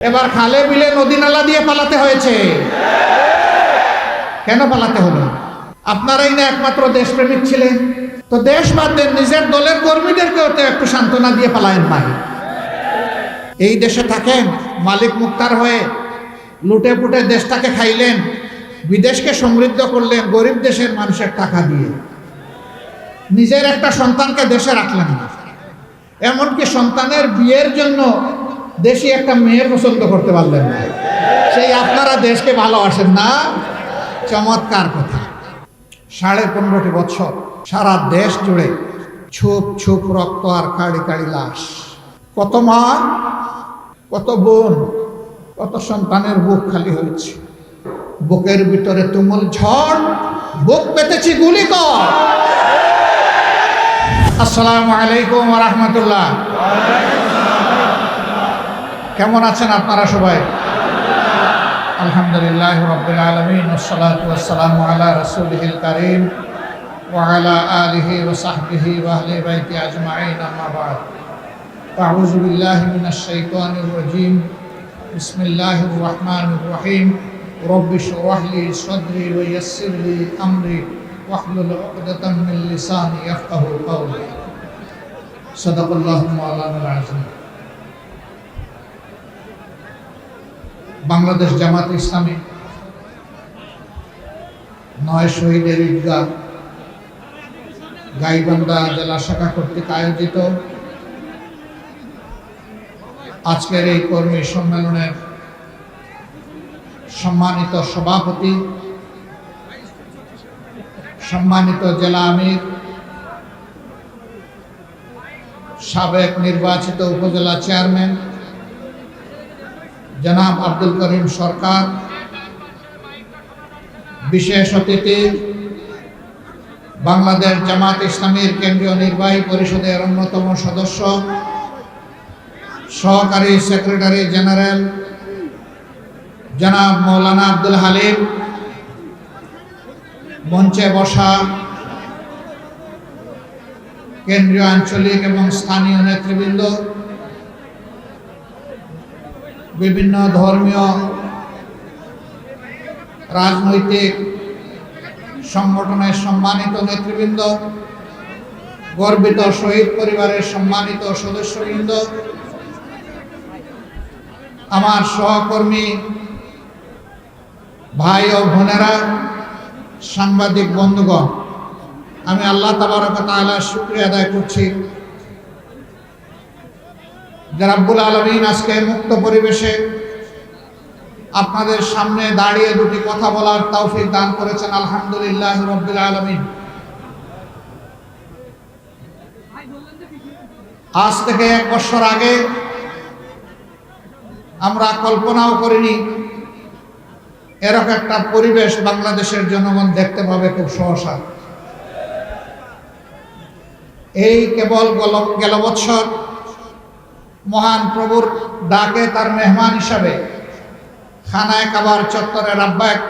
এবার খালে বিলে নদী নালা দিয়ে পালাতে হয়েছে। কেন পালাতে হলো? আপনারাই না একমাত্র দেশপ্রেমিক ছিলেন, তো দেশ বাদ দেন, নিজের দলের কর্মীদেরকেও তো একটু সান্ত্বনা দিয়ে পালায়েন ভাই। এই দেশে থাকেন, মালিক মুক্তার হয়ে লুটে পুটে দেশটাকে খাইলেন, বিদেশকে সমৃদ্ধ করলেন গরিব দেশের মানুষের টাকা দিয়ে, নিজের একটা সন্তানকে দেশে রাখলেন না। এমনকি সন্তানের বিয়ের জন্য দেশি একটা মেয়ে পছন্দ করতে পারলেন না। সেই আপনারা দেশকে ভালোবাসেন না? চমৎকার কথা। 15.5 বছর সারা দেশ জুড়ে ছুপ ছুপ রক্ত আর কাড়ি কাড়ি লাশ। কত মা, কত বোন, কত সন্তানের বুক খালি হয়েছে। বুকের ভিতরে তুমুল ঝড়, বুক পেতেছি গুলি কর। আসসালামু আলাইকুম ওয়া রাহমাতুল্লাহ। কেমন আছেন আপনারা সবাই? আলহামদুলিল্লাহ রাব্বিল আলামিন, ওয়াসসালাতু ওয়াসসালামু আলা রাসূলিহিল কারীম ওয়া আলা আলিহি ওয়া সাহবিহি ওয়া আহলি বাইতি আজমাইন, আম্মা বা'দ। আউযু বিল্লাহি মিনাশ শাইতানির রাজীম। বিসমিল্লাহির রাহমানির রাহিম। রব্বি শরহ লি সাদরি ওয়া ইয়াসসির লি আমরি ওয়াহলুল উকদাতাম মিন লিসানি ইয়াফকাহু কাওলি। সাদাকাল্লাহু মাওলানাল আযীম। বাংলাদেশ জামাত ইসলামী 9 শহীদের ঈদগাহ গাইবান্ধা জেলা শাখা কর্তৃক আয়োজিত আজকের এই কর্মী সম্মেলনের সম্মানিত সভাপতি, সম্মানিত জেলা আমির, সাবেক নির্বাচিত উপজেলা চেয়ারম্যান জনাব আব্দুল করিম সরকার, বিশেষ অতিথি বাংলাদেশ জামাত ইসলামীর কেন্দ্রীয় নির্বাহী পরিষদের অন্যতম সদস্য, সহকারী সেক্রেটারি জেনারেল জনাব মৌলানা আব্দুল হালিম, মঞ্চে বসা কেন্দ্রীয়, আঞ্চলিক এবং স্থানীয় নেতৃবৃন্দ, বিভিন্ন ধর্মীয় রাজনৈতিক সংগঠনের সম্মানিত নেতৃবৃন্দ, গর্বিত শহীদ পরিবারের সম্মানিত সদস্যবৃন্দ, আমার সহকর্মী ভাই ও বোনেরা, সাংবাদিক বন্ধুগণ, আমি আল্লাহ তাবারক ওয়া তাআলার শুকরিয়া আদায় করছি যে রাব্বুল আলামিন আজকে মুক্ত পরিবেশে আপনাদের সামনে দাঁড়িয়ে দুটি কথা বলার তৌফিক দান করেছেন। আলহামদুলিল্লাহ রাব্বিল আলামিন। আজ থেকে 1 বছর আগে আমরা কল্পনাও করিনি এরকম একটা পরিবেশ বাংলাদেশের জনগণ দেখতে পাবে খুব সহসা। এই কেবল গেল বছর মহান প্রভুর ডাকে তার মেহমান হিসাবে খানায়ে কাবার চত্বরে লাব্বাইক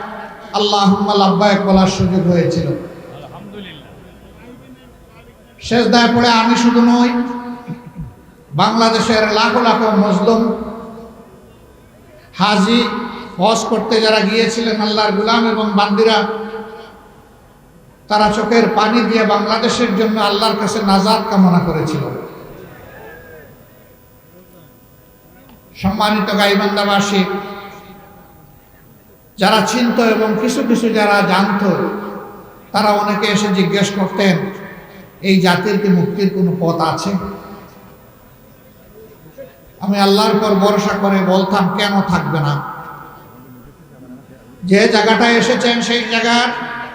আল্লাহুম্মা লাব্বাইক বলার সুযোগ হয়েছিল। সেজদায় পড়ে আমি শুধু নই, বাংলাদেশের লাখো লাখো মুসলিম হাজি, হজ করতে যারা গিয়েছিলেন আল্লাহর গোলাম এবং বান্দিরা, তারা চোখের পানি দিয়ে বাংলাদেশের জন্য আল্লাহর কাছে নাজাত কামনা করেছিল। সম্মানিত গাইবান্ধাবাসী, যারা চিনত এবং কিছু কিছু যারা জানত, তারা অনেকে এসে জিজ্ঞেস করতেন, এই জাতির কি মুক্তির কোনো পথ আছে? আমি আল্লাহর পর ভরসা করে বলতাম, কেন থাকবে না? যে জায়গাটায় এসেছেন সেই জায়গার,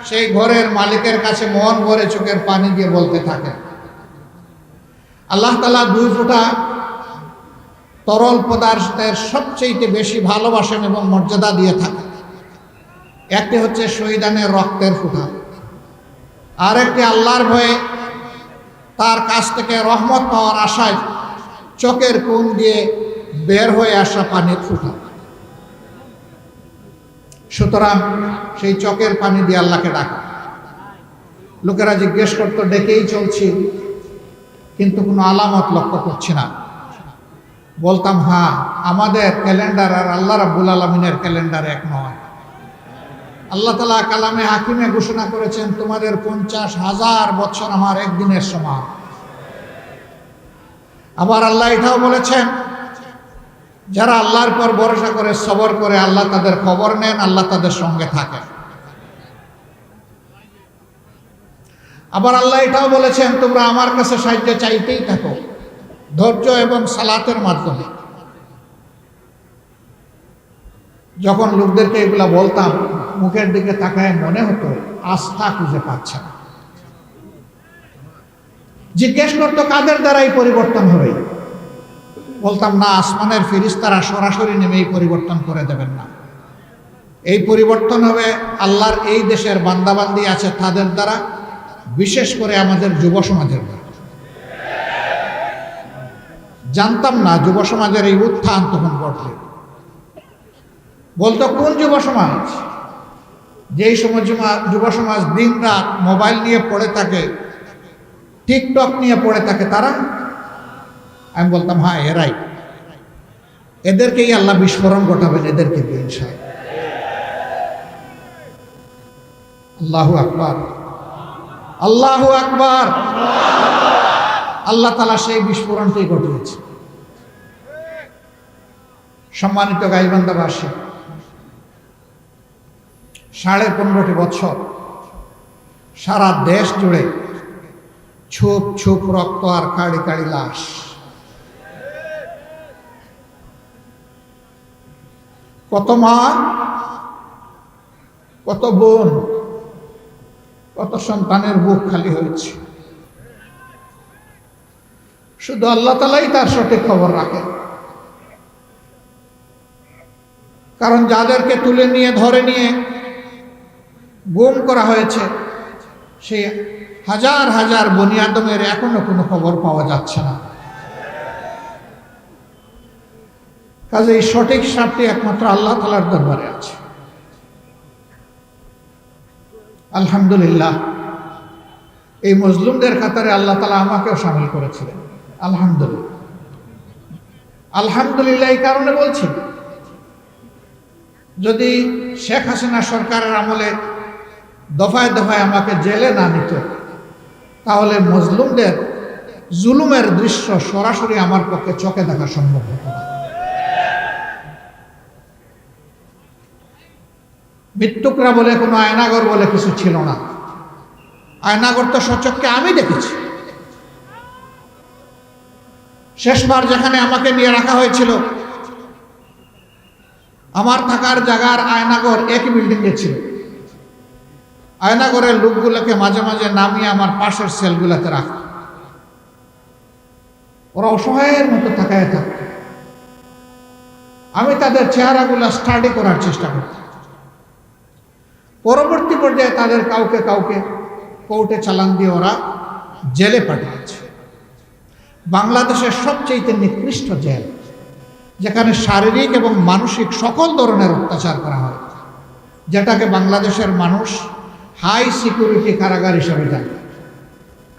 সেই ঘরের মালিকের কাছে মন ভরে চোখের পানি দিয়ে বলতে থাকেন, আল্লাহ তাআলা 2 ফোঁটা তরল পদার্থের সবচেয়ে বেশি ভালোবাসেন এবং মর্যাদা দিয়ে থাকেন। একটি হচ্ছে শহীদানের রক্তের ফোঁটা, আর একটি আল্লাহর ভয়ে তার কাছ থেকে রহমত পাওয়ার আশায় চোখের কোণ দিয়ে বের হয়ে আসা পানির ফোঁটা। সুতরাং সেই চোখের পানি দিয়ে আল্লাহকে ডাকা। লোকেরা জিজ্ঞেস করতো, ডেকেই চলছি কিন্তু কোনো আলামত লক্ষ্য করছি না। বলতাম হ্যাঁ, আমাদের ক্যালেন্ডার আর আল্লাহ রাব্বুল আলামিনের ক্যালেন্ডার এক নয়। আল্লাহ তাআলা কালামে হাকিমে ঘোষণা করেছেন, তোমাদের 50,000 বছর আমার একদিনের সমান। আবার আল্লাহ এটাও বলেছেন, যারা আল্লাহর পর ভরসা করে সবর করে, আল্লাহ তাদের খবর নেন, আল্লাহ তাদের সঙ্গে থাকেন। আবার আল্লাহ এটাও বলেছেন, তোমরা আমার কাছে সাহায্য চাইতেই থাকো ধৈর্য এবং সালাতের মাধ্যমে। যখন লোকদেরকে এগুলা বলতাম, মুখের দিকে তাকায় মনে হতো আস্থা খুঁজে পাচ্ছে না। জিজ্ঞেস করতো কাদের দ্বারাই পরিবর্তন হবে? বলতাম না, আসমানের ফেরেশতারা সরাসরি নেমে এই পরিবর্তন করে দেবেন না। এই পরিবর্তন হবে আল্লাহর এই দেশের বান্দাবান্দি আছে তাদের দ্বারা, বিশেষ করে আমাদের যুব সমাজের দ্বারা। জানতাম না যুব সমাজের এই উত্থান তখন ঘটবে। বলতো কোন যুব সমাজ? যেই সময় যুব সমাজ দিন রাত মোবাইল নিয়ে পড়ে থাকে, টিকটক নিয়ে পড়ে থাকে, তারা? আমি বলতাম হ্যাঁ, এরাই। এদেরকেই আল্লাহ বিস্ফোরণ ঘটাবেন, এদেরকে ইনশাআল্লাহ। আল্লাহু আকবার, আল্লাহু আকবার। আল্লাহ তাআলা সেই বিস্ফোরণটাই ঘটিয়েছে। সম্মানিত গাইবান্ধাবাসী, 15.5 বছর সারা দেশ জুড়ে ছোপ ছোপ রক্ত আর কাড়ি কাড়ি লাশ। কত মা, কত বোন, কত সন্তানের বুক খালি হয়েছে। শুধু আল্লাহ তাআলাই তার সঠিক খবর রাখেন। কারণ যাদেরকে তুলে নিয়ে ধরে নিয়ে গুম করা হয়েছে, সেই হাজার হাজার বনি আদমের এখনো কোনো খবর পাওয়া যাচ্ছে না। কাজে এই সঠিক সাপটি একমাত্র আল্লাহ তাআলার দরবারে আছে। আলহামদুলিল্লাহ, এই মজলুমদের কাতারে আল্লাহ তাআলা আমাকেও শামিল করেছিলেন। আলহামদুলিল্লাহ, আলহামদুলিল্লাহ। এই কারণে বলছি, যদি শেখ হাসিনা সরকারের আমলে দফায় দফায় আমাকে জেলে না নিত, তাহলে মজলুমদের জুলুমের দৃশ্য সরাসরি আমার পক্ষে চোখে দেখা সম্ভব হতো না। মৃত্যুকরা বলে কোনো আয়নাগর বলে কিছু ছিল না। আয়নাগর তো সচক্ষে আমি দেখেছি। শেষবার যেখানে আমাকে নিয়ে রাখা হয়েছিল, আমার থাকার জায়গার আয়নাগর একই বিল্ডিংয়ে ছিল। আয়নাগরের লোকগুলোকে মাঝে মাঝে নামিয়ে আমার পাশের সেলগুলোতে রাখত। ওরা অসহায়ের মতো তাকায় থাকত। আমি তাদের চেহারাগুলো স্টাডি করার চেষ্টা করতাম। পরবর্তী পর্যায়ে তাদের কাউকে কাউকে কোর্টে চালান দিয়ে ওরা জেলে পাঠিয়েছে। বাংলাদেশের সবচেয়ে নিকৃষ্ট জেল, যেখানে শারীরিক এবং মানসিক সকল ধরনের অত্যাচার করা হয়, যেটাকে বাংলাদেশের মানুষ হাই সিকিউরিটি কারাগার হিসাবে জানে।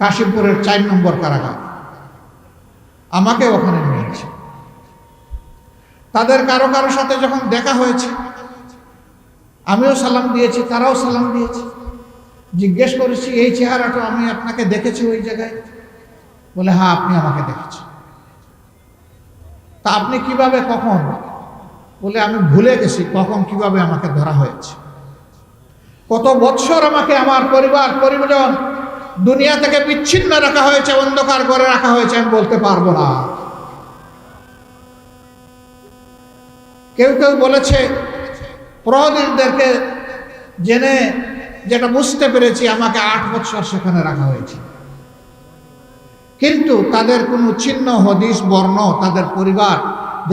কাশিমপুরের 4 নম্বর কারাগার। আমাকে ওখানে নিয়েছে। তাদের কারো কারো সাথে যখন দেখা হয়েছে, আমিও সালাম দিয়েছি, তারাও সালাম দিয়েছে। জিজ্ঞেস করেছি, এই চেহারাটা আমি আপনাকে দেখেছি ওই জায়গায়? বলে হ্যাঁ, আপনি আমাকে দেখেছেন। তা আপনি কিভাবে, কখন? বলে আমি ভুলে গেছি কখন কিভাবে আমাকে ধরা হয়েছে। কত বছর আমাকে আমার পরিবার পরিজন দুনিয়া থেকে বিচ্ছিন্ন রাখা হয়েছে, অন্ধকার করে রাখা হয়েছে, আমি বলতে পারবো না। কেউ কেউ বলেছে, প্রহরীদেরকে জেনে যেটা বুঝতে পেরেছি, আমাকে 8 বছর সেখানে রাখা হয়েছে। কিন্তু তাদের কোনো চিহ্ন, হদিস, বর্ণ, তাদের পরিবার,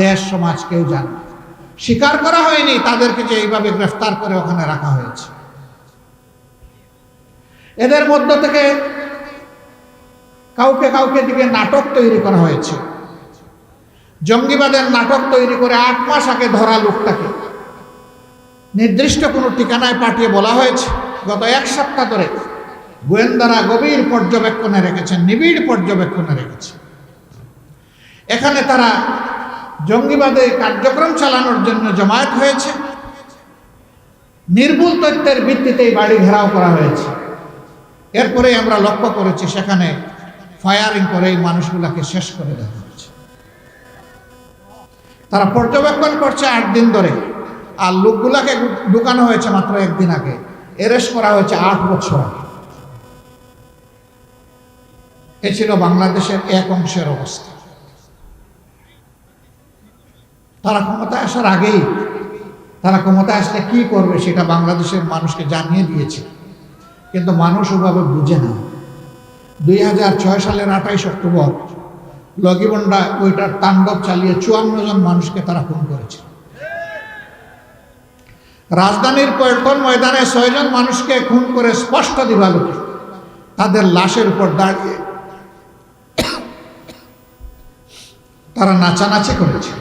দেশ, সমাজ কেউ জানে না। স্বীকার করা হয়নি তাদেরকে যে এইভাবে গ্রেফতার করে ওখানে রাখা হয়েছে। এদের মধ্য থেকে কাউকে কাউকে দিকে নাটক তৈরি করা হয়েছে। জঙ্গিবাদের নাটক তৈরি করে 8 মাস আগে ধরা লোকটাকে নির্দিষ্ট কোনো ঠিকানায় পাঠিয়ে বলা হয়েছে, গত 1 সপ্তাহ ধরে গোয়েন্দারা গভীর পর্যবেক্ষণে রেখেছেন, নিবিড় পর্যবেক্ষণে রেখেছে। এখানে তারা জঙ্গিবাদে কার্যক্রম চালানোর জন্য জমায়েত হয়েছে। নির্ভুল তথ্যের ভিত্তিতে বাড়ি ঘেরাও করা হয়েছে। এরপরে আমরা লক্ষ্য করেছি সেখানে ফায়ারিং করে এই মানুষগুলাকে শেষ করে দেওয়া হয়েছে। তারা পর্যবেক্ষণ করছে 8 দিন ধরে, আর লোকগুলাকে ঢুকানো হয়েছে মাত্র 1 দিন আগে, অ্যারেস্ট করা হয়েছে 8 বছর আগে। এ ছিল বাংলাদেশের এক অংশের অবস্থা। তারা ক্ষমতায় আসার আগেই তারা ক্ষমতায় আসলে কি করবে সেটা বাংলাদেশের মানুষকে জানিয়ে দিয়েছে, কিন্তু মানুষ ওভাবে বুঝে না। 2006 সালের 28 অক্টোবর লগিবন্ডা ওইটার তাণ্ডব চালিয়ে 54 জন মানুষকে তারা খুন করেছে। রাজধানীর পল্টন ময়দানে 6 জন মানুষকে খুন করে স্পষ্ট দিবালোকে তাদের লাশের উপর দাঁড়িয়ে তারা নাচানাচি করেছে।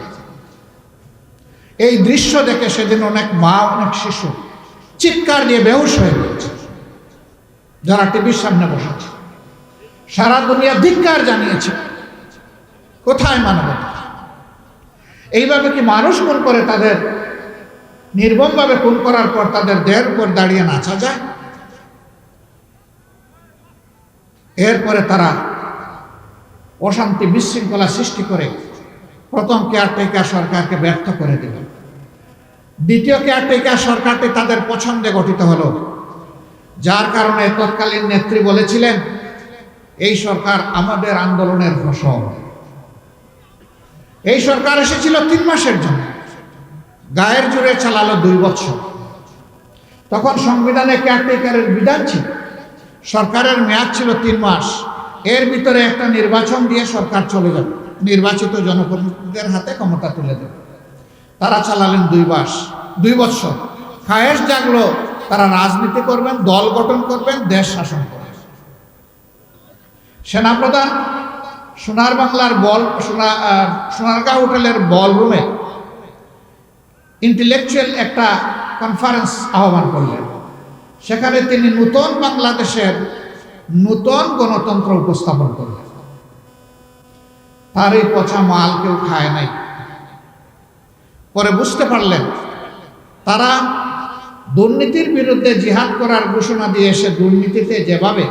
এই দৃশ্য দেখে সেদিন অনেক মা, অনেক শিশু চিৎকার দিয়ে বেহুশ হয়ে গেছে, যারা টিভির সামনে বসেছে। সারা দুনিয়া ধিক্কার জানিয়েছে। কোথায় মানবতা? এইভাবে কি মানুষ খুন করে তাদের নির্মমভাবে খুন করার পর তাদের দেহের উপর দাঁড়িয়ে নাচা যায়? এরপরে তারা অশান্তি বিশৃঙ্খলা সৃষ্টি করে প্রথম কেয়ারটেকার সরকারকে ব্যর্থ করে দিল। দ্বিতীয় কেয়ারটেকার সরকারটি তাদের পছন্দে গঠিত হলো, যার কারণে তৎকালীন নেত্রী বলেছিলেন এই সরকার আমাদের আন্দোলনের ফসল। এই সরকার এসেছিল 3 মাসের জন্য, গায়ের জোরে চালালো 2 বছর। তখন সংবিধানে কেয়ারটেকারের বিধান ছিল, সরকারের মেয়াদ ছিল 3 মাস। এর ভিতরে একটা নির্বাচন দিয়ে সরকার চলে যাবে, নির্বাচিত জনপ্রতিনিধিদের হাতে ক্ষমতা তুলে দেবে। তারা চালালেন 2 বছর। খায়েশ জাগলো তারা রাজনীতি করবেন, দল গঠন করবেন, দেশ শাসন করবেন। সেনাপ্রধান সোনার বাংলার সোনারগাঁও হোটেলের বলরুমে ইন্টেলেকচুয়াল একটা কনফারেন্স আহ্বান করলেন। সেখানে তিনি নতুন বাংলাদেশের নতুন গণতন্ত্র উপস্থাপন করলেন। তার এই পচা মাল কেউ খায় নাই। পরে বুঝতে পারলেন তারা দুর্নীতির বিরুদ্ধে জিহাদ করার ঘোষণা দিয়ে এসে দুর্নীতিতে যেভাবে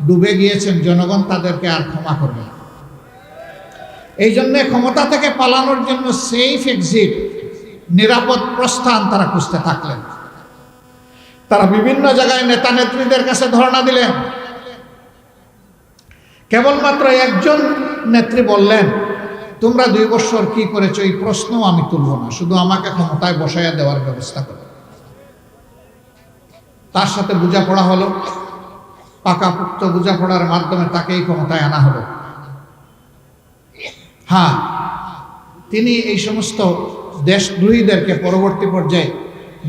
ডুবে গিয়েছেন, জনগণ তাদেরকে আর ক্ষমা করবে না। এই জন্য ক্ষমতা থেকে পালানোর জন্য সেফ এক্সিট, নিরাপদ প্রস্থান তারা খুঁজতে থাকলেন। তারা বিভিন্ন জায়গায় নেতা নেত্রীদের কাছে ধর্ণা দিলেন। কেবলমাত্র একজন নেত্রী বললেন, তোমরা 2 বছর কি করেছো এই প্রশ্ন আমি তুলব না, শুধু আমাকে ক্ষমতায় বসাইয়া দেওয়ার ব্যবস্থা করো। তার সাথে বোঝাপড়া হলো, পাকাপোক্ত বোঝাপড়ার মাধ্যমে তাকেই ক্ষমতায় আনা হলো। হ্যাঁ, তিনি এই সমস্ত দেশদ্রোহীদেরকে পরবর্তী পর্যায়ে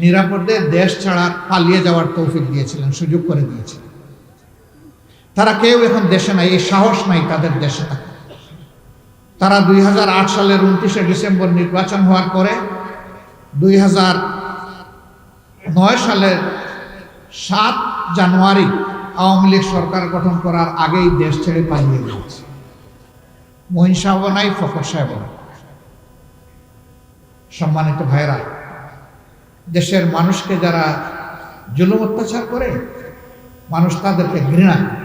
নিরাপদে দেশ ছাড়া পালিয়ে যাওয়ার তৌফিক দিয়েছিলেন, সুযোগ করে দিয়েছিলেন। তারা কেউ এখন দেশে নাই, এই সাহস নাই তাদের দেশে থাকে। তারা 2008 সালের 29শে ডিসেম্বর নির্বাচন হওয়ার পরে 2009 সালের 7 জানুয়ারি আওয়ামী লীগ সরকার গঠন করার আগেই দেশ ছেড়ে পালিয়ে গিয়েছে। মহিন সাহেব নাই, ফখর সাহেব নাই। সম্মানিত ভাইরা, দেশের মানুষকে যারা জুলুম অত্যাচার করে, মানুষ তাদেরকে ঘৃণা করে।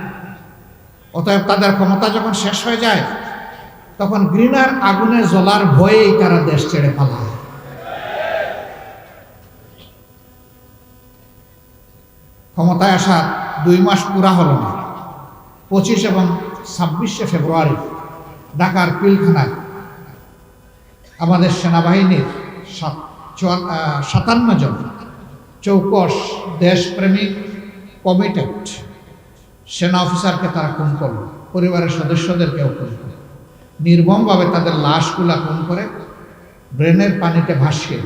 অতএব তাদের ক্ষমতা যখন শেষ হয়ে যায়, তখন ঘৃণার আগুনে জ্বলার ভয়েই তারা দেশ ছেড়ে পালায়। ক্ষমতায় আসার 2 মাস পুরা হলো না। 25 এবং 26শে ফেব্রুয়ারি ঢাকার পিলখানায় আমাদের সেনাবাহিনীর 57 জন চৌকস দেশপ্রেমিক কমিটেড সেনা অফিসারকে তারা খুন করল, পরিবারের সদস্যদেরকেও খুন করে, নির্মমভাবে তাদের লাশগুলা খুন করে ব্রেনের পানিতে ভাসিয়ে।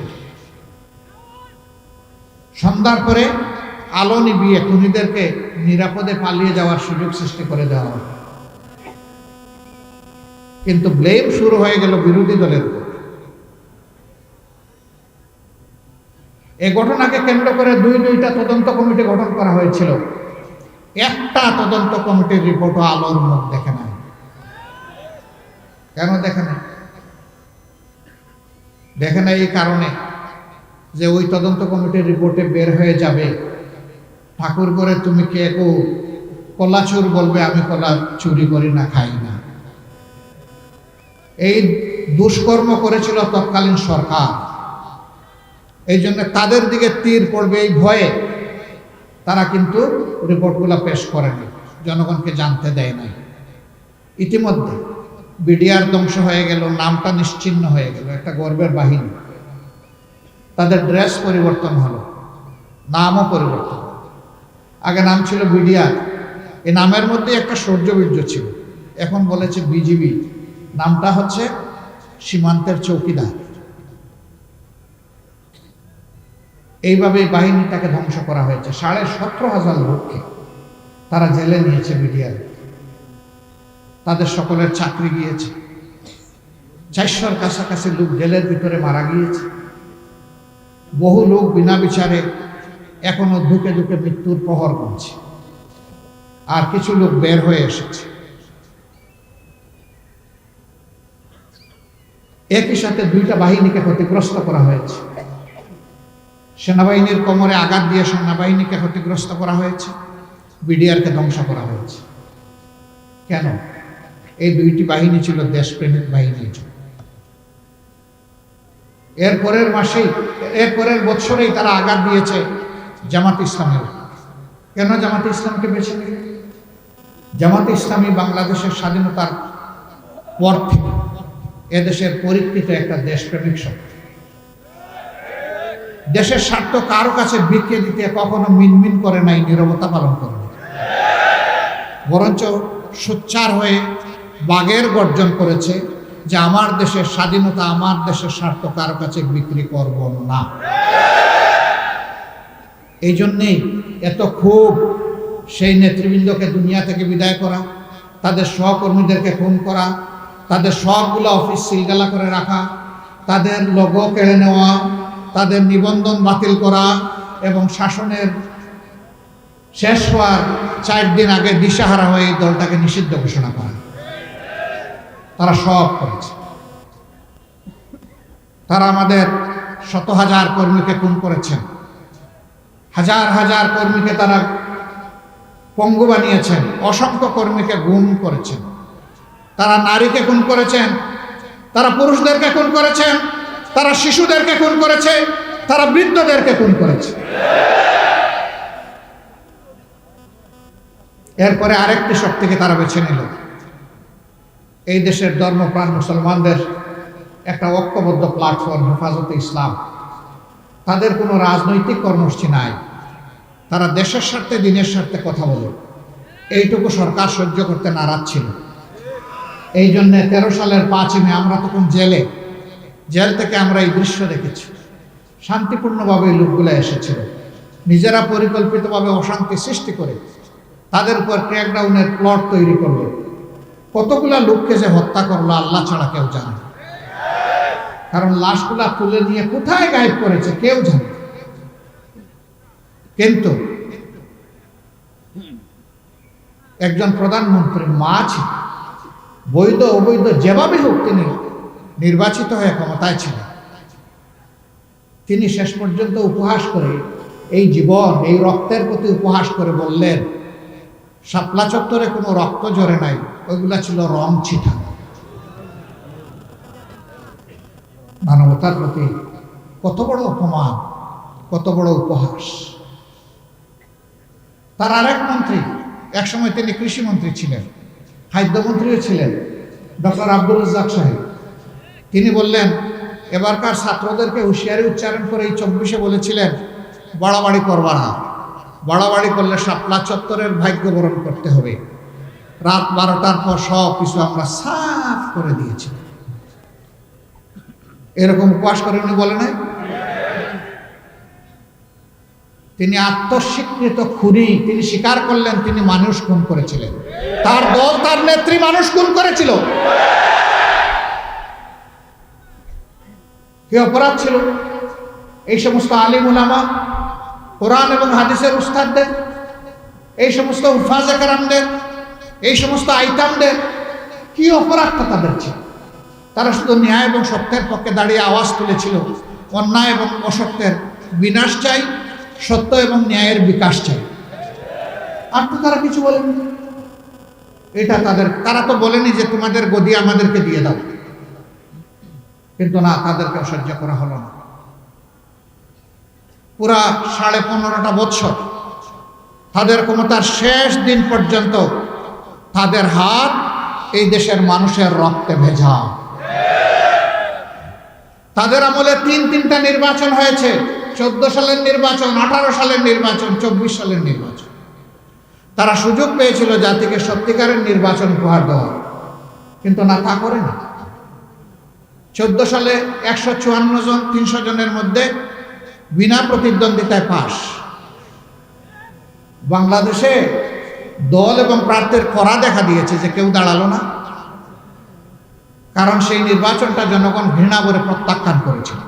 সন্ধ্যার পরে আলো নিভিয়ে খুনিদেরকে নিরাপদে পালিয়ে যাওয়ার সুযোগ সৃষ্টি করে দেওয়া হয়। কিন্তু ব্লেম শুরু হয়ে গেল বিরোধী দলের উপর। এই ঘটনাকে কেন্দ্র করে 2টা তদন্ত কমিটি গঠন করা হয়েছিল। একটা তদন্ত কমিটির রিপোর্টও আলোর মুখ দেখে নাই। কেন দেখে নাই? দেখে না এই কারণে যে ওই তদন্ত কমিটির রিপোর্টে বের হয়ে যাবে ঠাকুর করে তুমি কে কলা চোর বলবে, আমি কলা চুরি করি না, খাই না। এই দুষ্কর্ম করেছিল তৎকালীন সরকার, এই জন্য তাদের দিকে তীর পড়বে এই ভয়ে তারা কিন্তু রিপোর্টগুলো পেশ করেনি, জনগণকে জানতে দেয় নাই। ইতিমধ্যে বিডিআর ধ্বংস হয়ে গেল, নামটা নিশ্চিহ্ন হয়ে গেল, একটা গর্বের বাহিনী। তাদের ড্রেস পরিবর্তন হলো, নামও পরিবর্তন। আগে নাম ছিল বিডিআর, এই নামের মধ্যে একটা শৌর্যবীর্য ছিল, এখন বলেছে বিজিবি, নামটা হচ্ছে সীমান্তের চৌকিদার। এইভাবে বাহিনীটাকে ধ্বংস করা হয়েছে। 17,500 লোককে তারা জেলে নিয়েছে বিডিআর, তাদের সকলের চাকরি গিয়েছে, 400-র কাছাকাছি লোক জেলের ভিতরে মারা গিয়েছে, বহু লোক বিনা বিচারে এখনো ধুকে ধুকে মৃত্যুর প্রহর করছে, আর কিছু লোক বের হয়ে এসেছে। একই সাথে দুইটা বাহিনীকে ক্ষতিগ্রস্ত করা হয়েছে। সেনাবাহিনীর কোমরে আঘাত দিয়ে সেনাবাহিনীকে ক্ষতিগ্রস্ত করা হয়েছে, বিডিআরকে ধ্বংস করা হয়েছে। কেন? এই দুইটি বাহিনী ছিল দেশপ্রেমিক বাহিনী। এরপরের বছরেই তারা আঘাত দিয়েছে জামাত ইসলামের। কেন জামাত ইসলামকে বেছে নিল? জামাত ইসলামী বাংলাদেশের স্বাধীনতার পর থেকে এদেশের পরীক্ষিত একটা দেশপ্রেমিক শক্তি। দেশের স্বার্থ কারো কাছে বিক্রি দিতে কখনো মিনমিন করে নাই, নীরবতা পালন করে নাই, বরঞ্চ সোচ্চার হয়ে বাগের গর্জন করেছে যে আমার দেশের স্বাধীনতা, আমার দেশের স্বার্থ কারো কাছে বিক্রি করব না। এই জন্যেই এত খুব সেই নেতৃবৃন্দকে দুনিয়া থেকে বিদায় করা, তাদের সহকর্মীদেরকে খুন করা, তাদের সবগুলো অফিস সিলগালা করে রাখা, তাদের লোগো কেড়ে নেওয়া, তাদের নিবন্ধন বাতিল করা এবং শাসনের শেষ হওয়ার 4 দিন আগে দিশাহারা হয়ে এই দলটাকে নিষিদ্ধ ঘোষণা করা। তারা সব করেছে। তারা আমাদের 100,000 কর্মীকে খুন করেছেন, হাজার হাজার কর্মীকে তারা পঙ্গু বানিয়েছেন, অসংখ্য কর্মীকে গুম করেছেন। তারা নারীকে খুন করেছেন, তারা পুরুষদেরকে খুন করেছেন, তারা শিশুদেরকে খুন করেছে, তারা বৃদ্ধদেরকে খুন করেছে। এরপরে আরেকটি শক্তিকে তারা বেছে নিল, এই দেশের ধর্মপ্রাণ মুসলমানদের একটা ঐক্যবদ্ধ প্ল্যাটফর্ম হেফাজতে ইসলাম। তাদের কোনো রাজনৈতিক কর্মসূচি নাই, তারা দেশের স্বার্থে দিনের স্বার্থে কথা বলে। এইটুকু সরকার সহ্য করতে নারাজ ছিল। এই জন্যে 13 সালের 5 মে আমরা তখন জেল থেকে আমরা এই দৃশ্য দেখেছি। শান্তিপূর্ণভাবে এই লোকগুলো এসেছিল, নিজেরা পরিকল্পিতভাবে অশান্তি সৃষ্টি করে তাদের উপর ক্র্যাকডাউনের প্লট তৈরি করলো। কতগুলা লোককে যে হত্যা করলো আল্লাহ ছাড়া কেউ জানে, কারণ লাশগুলা তুলে নিয়ে কোথায় গায়েব করেছে কেউ জানে। কিন্তু একজন প্রধানমন্ত্রী মা ছিল, বৈধ অবৈধ যেভাবে হোক তিনি নির্বাচিত হয়ে ক্ষমতায় ছিলেন। তিনি শেষ পর্যন্ত উপহাস করে, এই জীবন এই রক্তের প্রতি উপহাস করে বললেন, শাপলা চত্বরে কোনো রক্ত ঝরে নাই, ওইগুলা ছিল রং ছিটা। মানবতার প্রতি কত বড় অপমান, কত বড় উপহাস। তার আরেক মন্ত্রী, একসময় তিনি কৃষিমন্ত্রী ছিলেন, খাদ্যমন্ত্রীও ছিলেন, ডক্টর আব্দুল রাজ্জাক সাহেব, তিনি বললেন এবারকার ছাত্রদেরকে হুঁশিয়ারি উচ্চারণ করে এই 24-এ বলেছিলেন, বাড়াবাড়ি করবা না, বাড়াবাড়ি করলে শাপলা চত্বরের ভাগ্য বরণ করতে হবে। রাত 12টার পর সব কিছু আমরা সাফ করে দিয়েছি। এরকম উপহাস করে উনি বলে নাই? তিনি আত্মস্বীকৃত খুনি, তিনি স্বীকার করলেন তিনি মানুষ খুন করেছিলেন, তার দল তার নেত্রী মানুষ খুন করেছিল। কি অপরাধ ছিল এই সমস্ত আলিম উলামা, কোরআন এবং হাদিসের উস্তাদদের, এই সমস্ত হুফাজে কেরামদের, এই সমস্ত আইতামদের কি অপরাধটা তাদের ছিল? তারা শুধু ন্যায় এবং সত্যের পক্ষে দাঁড়িয়ে আওয়াজ তুলেছিল, অন্যায় এবং অসত্যের বিনাশ চাই, সত্য এবং ন্যায়ের বিকাশ চাই। আর তো তারা কিছু বলেনি। এটা তারা তো বলেনি যে তোমাদের গদি আমাদেরকে দিয়ে দাও, কিন্তু না, তাদেরকে সহ্য করা হলো না। পুরা 15.5 বৎসর তাদের ক্ষমতার শেষ দিন পর্যন্ত তাদের হাত এই দেশের মানুষের রক্তে ভেজা। তাদের আমলে 3টা নির্বাচন হয়েছে, 14 সালের নির্বাচন, 18 সালের নির্বাচন, 24 সালের নির্বাচন। তারা সুযোগ পেয়েছিল জাতিকে সত্যিকারের নির্বাচন উপহার দেওয়া, কিন্তু না, তা করে না। 14 সালে 154 জন 300 জনের মধ্যে বিনা প্রতিদ্বন্দ্বিতায় পাস। বাংলাদেশে দল এবং প্রার্থীর খরা দেখা দিয়েছে যে কেউ দাঁড়ালো না, কারণ সেই নির্বাচনটা জনগণ ঘৃণা করে প্রত্যাখ্যান করেছিল।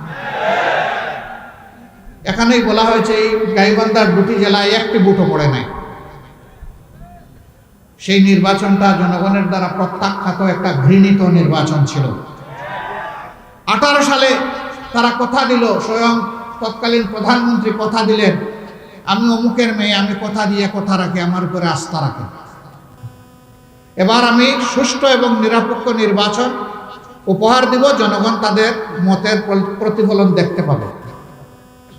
এখানেই বলা হয়েছে এই গাইবান্ধার 2টি জেলায় 1টি ভোটও পড়ে নাই। সেই নির্বাচনটা জনগণের দ্বারা প্রত্যাখ্যাত একটা ঘৃণিত নির্বাচন ছিল। 18 সালে তারা কথা দিল, স্বয়ং তৎকালীন প্রধানমন্ত্রী কথা দিলেন, আমি অমুকের মেয়ে, আমি কথা দিয়ে কথা রাখি, আমার উপরে আস্থা রাখে। এবার আমি সুষ্ঠু এবং নিরপেক্ষ নির্বাচন উপহার দিব, জনগণ তাদের মতের প্রতিফলন দেখতে পাবে।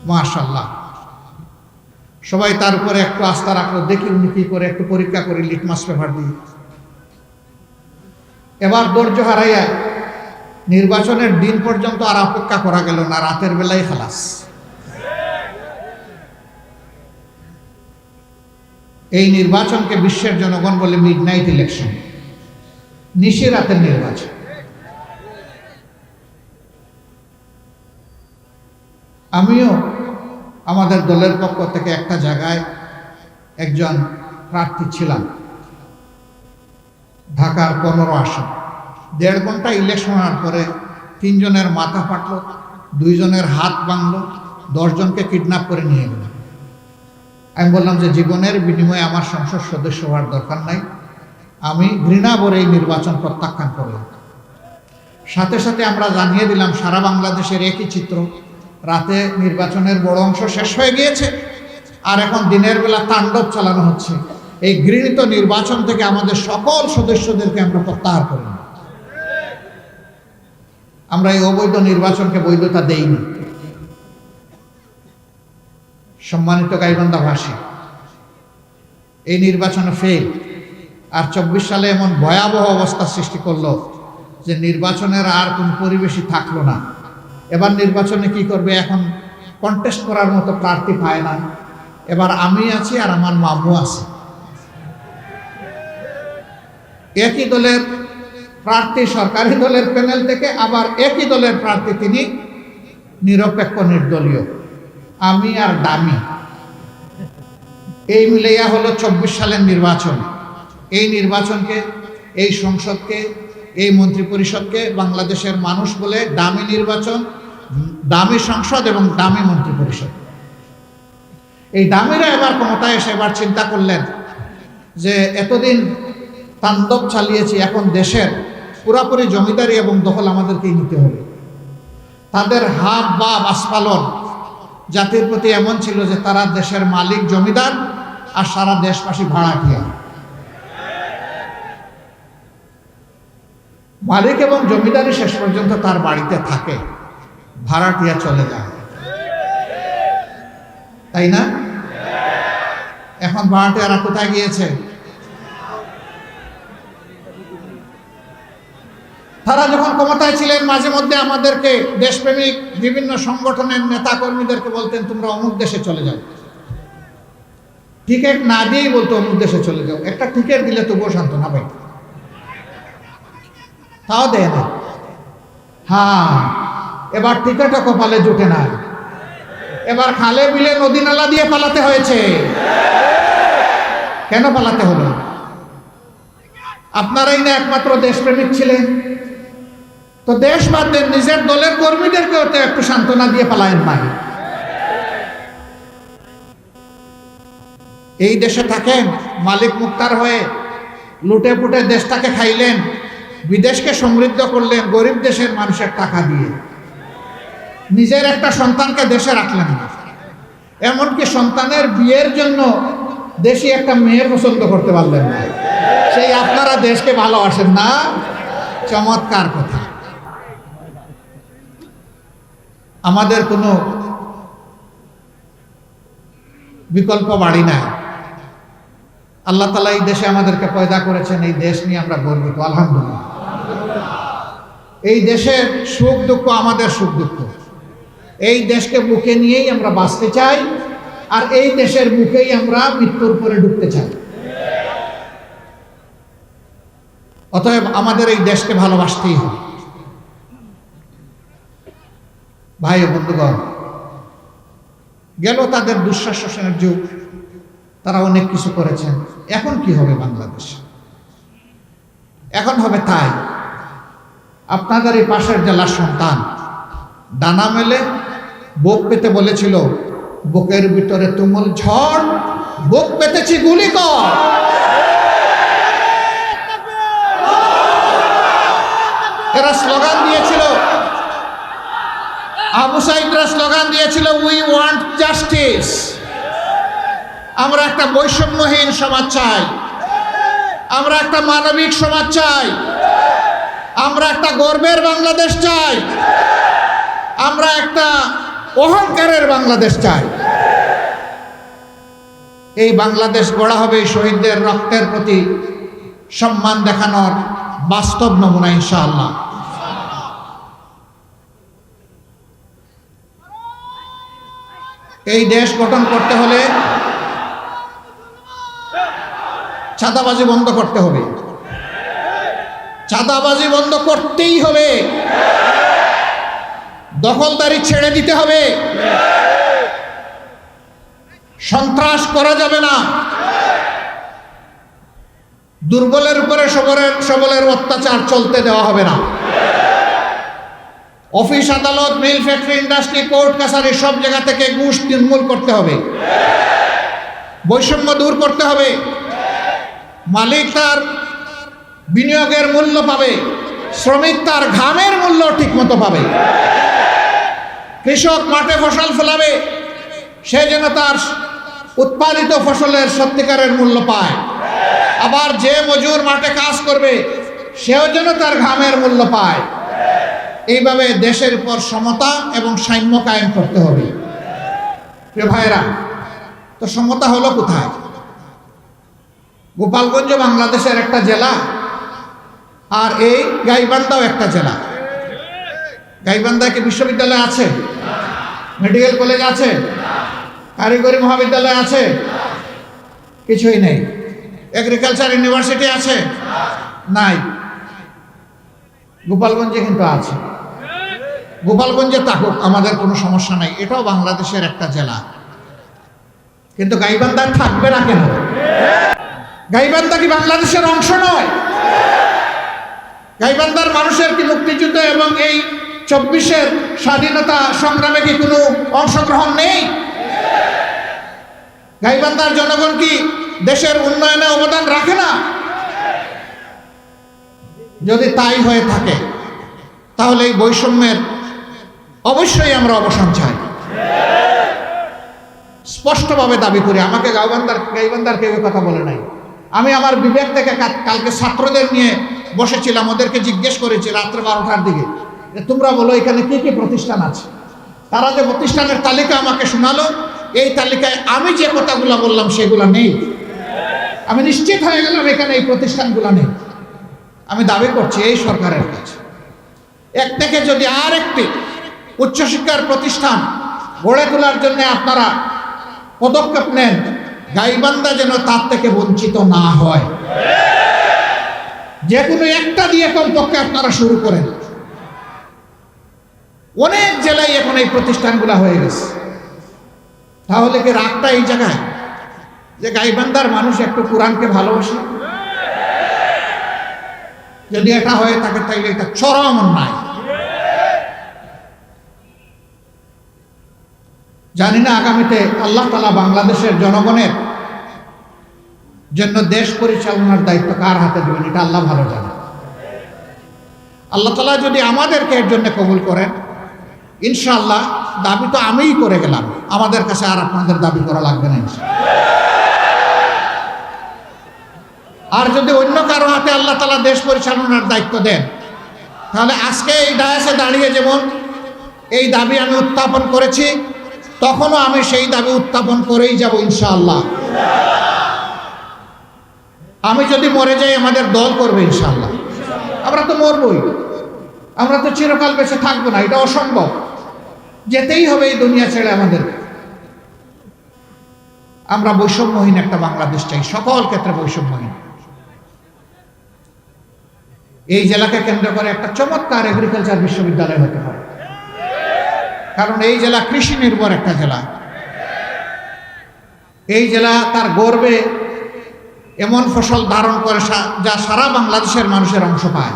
মাশাআল্লাহ, সবাই তার উপরে একটু আস্থা রাখলো, দেখি উনি কি করে, একটু পরীক্ষা করি লিটমাস পেপার দিয়ে। এবার ধৈর্য হারাইয়া নির্বাচনের দিন পর্যন্ত আর অপেক্ষা করা গেল না, রাতের বেলায় খালাস। এই নির্বাচনকে বিশ্বের জনগণ বলে মিডনাইট ইলেকশন, নিশি রাতের নির্বাচন। আমিও আমাদের দলের পক্ষ থেকে একটা জায়গায় একজন প্রার্থী ছিলাম, ঢাকার 15 আসন। 1.5 ঘন্টা ইলেকশন হওয়ার পরে 3 জনের মাথা ফাটলো, 2 জনের হাত ভাঙলো, 10 জনকে কিডন্যাপ করে নিয়ে গেল। আমি বললাম যে জীবনের বিনিময়ে আমার সংসদ সদস্য হওয়ার দরকার নাই, আমি ঘৃণা ভরে এই নির্বাচন প্রত্যাখ্যান করলাম। সাথে সাথে আমরা জানিয়ে দিলাম সারা বাংলাদেশের একই চিত্র, রাতে নির্বাচনের বড় অংশ শেষ হয়ে গিয়েছে, আর এখন দিনের বেলা তাণ্ডব চালানো হচ্ছে। এই ঘৃণিত নির্বাচন থেকে আমাদের সকল সদস্যদেরকে আমরা প্রত্যাহার করি। আমরা এই অবৈধ নির্বাচনকে বৈধতা দেইনি। সম্মানিত গাইবান্ধাবাসী, এই নির্বাচনে ফেল, আর 24 সালে এমন ভয়াবহ অবস্থা সৃষ্টি করলো যে নির্বাচনের আর কোন পরিবেশই থাকলো না। এবার নির্বাচনে কি করবে, এখন কন্টেস্ট করার মতো প্রার্থী পায় না। এবার আমি আছি আর আমার মামু আছে, একই দলের প্রার্থী সরকারি দলের প্যানেল থেকে, আবার একই দলের প্রার্থী তিনি নিরপেক্ষ নির্দলীয়, আমি আর দামি। এই মিলাইয়া হলো 24 সালের নির্বাচন। এই নির্বাচনকে, এই সংসদকে, এই মন্ত্রী পরিষদকে বাংলাদেশের মানুষ বলে দামি নির্বাচন, দামি সংসদ এবং দামি মন্ত্রী পরিষদ। এই দামিরা এবার ক্ষমতায় এসে এবার চিন্তা করলেন যে এতদিন তাণ্ডব চালিয়েছি, এখন দেশের পুরাপুরি জমিদারি এবং দখল আমাদেরকেই নিতে হবে। তাদের হাব ভাব আস্ফালন জাতির প্রতি এমন ছিল যে তারা দেশের মালিক জমিদার আর সারা দেশবাসী ভাড়াটিয়া। মালিক এবং জমিদারি শেষ পর্যন্ত তার বাড়িতে থাকে, ভাড়াটিয়া চলে যায়, তাই না? এখন ভাড়াটিয়ারা কোথায় গিয়েছে? তারা যখন ক্ষমতায় ছিলেন মাঝে মধ্যে আমাদেরকে দেশপ্রেমিক বিভিন্ন সংগঠনের নেতা কর্মীদেরকে বলতেন তোমরা অমুক দেশে চলে যাও, টিকিট না দিয়েই বলতো অমুক দেশে চলে যাও। একটা টিকিট দিলে তবুও সান্ত্বনা পাই, তাও দেয় না। হ্যাঁ, এবার টিকিটও কপালে জুটে না, এবার খালে বিলে নদী নালা দিয়ে পালাতে হয়েছে। কেন পালাতে হলো? আপনারাই না একমাত্র দেশপ্রেমিক ছিলেন, তো দেশ বাদ দেন, নিজের দলের কর্মীদেরকেও তো একটু সান্ত্বনা দিয়ে পালায়েন ভাই। এই দেশে থাকেন, মালিক মুক্তার হয়ে লুটে পুটে দেশটাকে খাইলেন, বিদেশকে সমৃদ্ধ করলেন গরিব দেশের মানুষের টাকা দিয়ে, নিজের একটা সন্তানকে দেশে রাখলেন না। এমনকি সন্তানের বিয়ের জন্য দেশি একটা মেয়ে পছন্দ করতে পারলেন না। সেই আপনারা দেশকে ভালোবাসেন না? চমৎকার কথা। আমাদের কোনো বিকল্প বাড়ি নাই। আল্লাহ তাআলা এই দেশে আমাদেরকে পয়দা করেছেন, এই দেশ নিয়ে আমরা গর্বিত, আলহামদুলিল্লাহ। এই দেশের সুখ দুঃখ আমাদের সুখ দুঃখ। এই দেশকে বুকে নিয়েই আমরা বাঁচতে চাই, আর এই দেশের বুকেই আমরা মৃত্যুর পরে ঢুকতে চাই। অতএব আমাদের এই দেশকে ভালোবাসতেই হবে। ভাই ও বন্ধুগণ, গেল তাদের দুঃশাসনের যুগ, তারা অনেক কিছু করেছেন। এখন কি হবে বাংলাদেশ? এখন হবে তাই। আপনাদের এই পাশের জেলার সন্তান ডানা মেলে বুক পেতে বলেছিল, বুকের ভিতরে তুমুল ঝড়, বুক পেতেছি গুলি কর। এরা স্লোগান দিয়েছিল, আবু সাইদরা স্লোগান দিয়েছিল, উই ওয়ান্ট জাস্টিস। আমরা একটা বৈষম্যহীন সমাজ চাই, আমরা একটা মানবিক সমাজ চাই, আমরা একটা গর্বের বাংলাদেশ চাই, আমরা একটা অহংকারের বাংলাদেশ চাই। এই বাংলাদেশ গড়া হবে শহীদদের রক্তের প্রতি সম্মান দেখানোর বাস্তব নমুনা, ইনশাআল্লাহ। এই দেশ গঠন করতে হলে চাঁদাবাজি বন্ধ করতে হবে, চাঁদাবাজি বন্ধ করতেই হবে, দখলদারি ছেড়ে দিতে হবে, সন্ত্রাস করা যাবে না, দুর্বলের উপরে সবলের অত্যাচার চলতে দেওয়া হবে না। অফিস আদালত, মিল, ফ্যাক্টরি, ইন্ডাস্ট্রি, কোর্ট কাছারি সব জায়গা থেকে ঘুষ নির্মূল করতে হবে, বৈষম্য দূর করতে হবে। মালিক তার বিনিয়োগের মূল্য পাবে, শ্রমিক তার ঘামের মূল্য ঠিকমতো পাবে, কৃষক মাঠে ফসল ফলাবে, সে যেন তার উৎপাদিত ফসলের সত্যিকারের মূল্য পায়। আবার যে মজুর মাঠে কাজ করবে সেও যেন তার ঘামের মূল্য পায়। এইভাবে দেশের উপর সমতা এবং সাম্য কায়েম করতে হবে। প্রিয় ভাইরা, তো সমতা হলো কোথায়? গোপালগঞ্জ বাংলাদেশের একটা জেলা, আর এই গাইবান্ধাও একটা জেলা। গাইবান্ধায় কি বিশ্ববিদ্যালয় আছে? মেডিকেল কলেজ আছে? কারিগরি মহাবিদ্যালয় আছে? কিছুই নেই। এগ্রিকালচার ইউনিভার্সিটি আছে? নাই। গোপালগঞ্জে কিন্তু আছে। গোপালগঞ্জে থাকুক, আমাদের কোনো সমস্যা নাই, এটাও বাংলাদেশের একটা জেলা। কিন্তু গাইবান্ধায় থাকবে না কেন? গাইবান্ধা কি বাংলাদেশের অংশ নয়? গাইবান্ধার মানুষের কি মুক্তিযুদ্ধ এবং এই 24-এর স্বাধীনতা সংগ্রামে কি কোনো অংশগ্রহণ নেই? গাইবান্ধার জনগণ কি দেশের উন্নয়নে অবদান রাখে না? যদি তাই হয়ে থাকে তাহলে এই বৈষম্যের অবশ্যই আমরা অবসান চাই, স্পষ্টভাবে দাবি করি। আমাকে গাইবান্ধার কেউ কথা বলে নাই। আমি আমার বিবেক থেকে কালকে ছাত্রদের নিয়ে বসেছিলাম, ওদেরকে জিজ্ঞেস করেছি রাত্রে 12টার দিকে, তোমরা বলো এখানে কি কি প্রতিষ্ঠান আছে। তারা যে প্রতিষ্ঠানের তালিকা আমাকে শোনালো, এই তালিকায় আমি যে কথাগুলো বললাম সেগুলো নেই। আমি নিশ্চিত হয়ে গেলাম এখানে এই প্রতিষ্ঠানগুলো নেই। আমি দাবি করছি এই সরকারের কাছে, এক থেকে যদি আর একটি উচ্চশিক্ষার প্রতিষ্ঠান গড়ে তোলার জন্য আপনারা পদক্ষেপ নেন, গাইবান্ধা যেন তার থেকে বঞ্চিত না হয়। যে কোনো একটা দিয়ে কমপক্ষে আপনারা শুরু করেন। অনেক জেলায় এখন এই প্রতিষ্ঠানগুলো হয়ে গেছে। তাহলে কি রাগটা এই জায়গায় যে গাইবান্ধার মানুষ একটু কোরআনকে ভালোবাসে? যদি এটা হয়ে থাকে তাইলে এটা চরম অন্যায়। জানি না আগামীতে আল্লাহ তাআলা বাংলাদেশের জনগণের জন্য দেশ পরিচালনার দায়িত্ব কার হাতে দেবেন, এটা আল্লাহ ভালো জানে। আল্লাহ তাআলা যদি আমাদেরকে এর জন্য কবুল করেন, ইনশাআল্লাহ দাবি তো আমিই করে গেলাম, আমাদের কাছে আর আপনাদের দাবি করা লাগবে না ইনশাআল্লাহ। আর যদি অন্য কারো হাতে আল্লাহ তাআলা দেশ পরিচালনার দায়িত্ব দেন, তাহলে আজকে এই ডায়াসে দাঁড়িয়ে যেমন এই দাবি আমি উত্থাপন করেছি, তখনও আমি সেই দাবি উত্থাপন করেই যাব ইনশাআল্লাহ। আমি যদি মরে যাই আমাদের দল করবে ইনশাআল্লাহ। আমরা তো মরবই, আমরা তো চিরকাল বেঁচে থাকবো না, এটা অসম্ভব। যেতেই হবে এই দুনিয়া ছেড়ে আমাদের। আমরা বৈষম্যহীন একটা বাংলাদেশ চাই, সকল ক্ষেত্রে বৈষম্যহীন। এই জেলাকে কেন্দ্র করে একটা চমৎকার এগ্রিকালচার বিশ্ববিদ্যালয় হতে পারে, কারণ এই জেলা কৃষি নির্ভর একটা জেলা। এই জেলা তার গর্বে এমন ফসল ধারণ করে যা সারা বাংলাদেশের মানুষের অংশ পায়।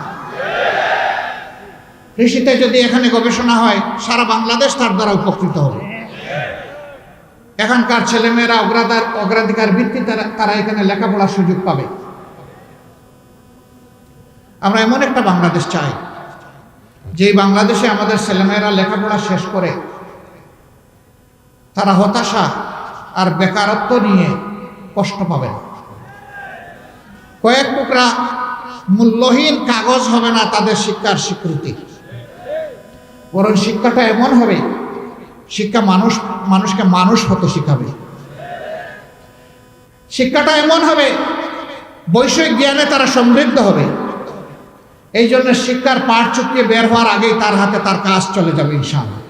কৃষিতে যদি এখানে গবেষণা হয়, সারা বাংলাদেশ তার দ্বারা উপকৃত হবে। এখানকার ছেলেমেয়েরা অগ্রাধিকার ভিত্তিতে তারা এখানে লেখাপড়ার সুযোগ পাবে। আমরা এমন একটা বাংলাদেশ চাই, যেই বাংলাদেশে আমাদের ছেলেমেয়েরা লেখাপড়া শেষ করে তারা হতাশা আর বেকারত্ব নিয়ে কষ্ট পাবে না। কয়েক টুকরা মূল্যহীন কাগজ হবে না তাদের শিক্ষার স্বীকৃতি, বরং শিক্ষাটা এমন হবে, শিক্ষা মানুষকে মানুষ হতে শিখাবে। শিক্ষাটা এমন হবে, বৈষয়িক জ্ঞানে তারা সমৃদ্ধ হবে। এই জন্য শিক্ষার পাঠ চুকিয়ে বের হওয়ার আগেই তার হাতে তার কাজ চলে যাবে ইনশাআল্লাহ।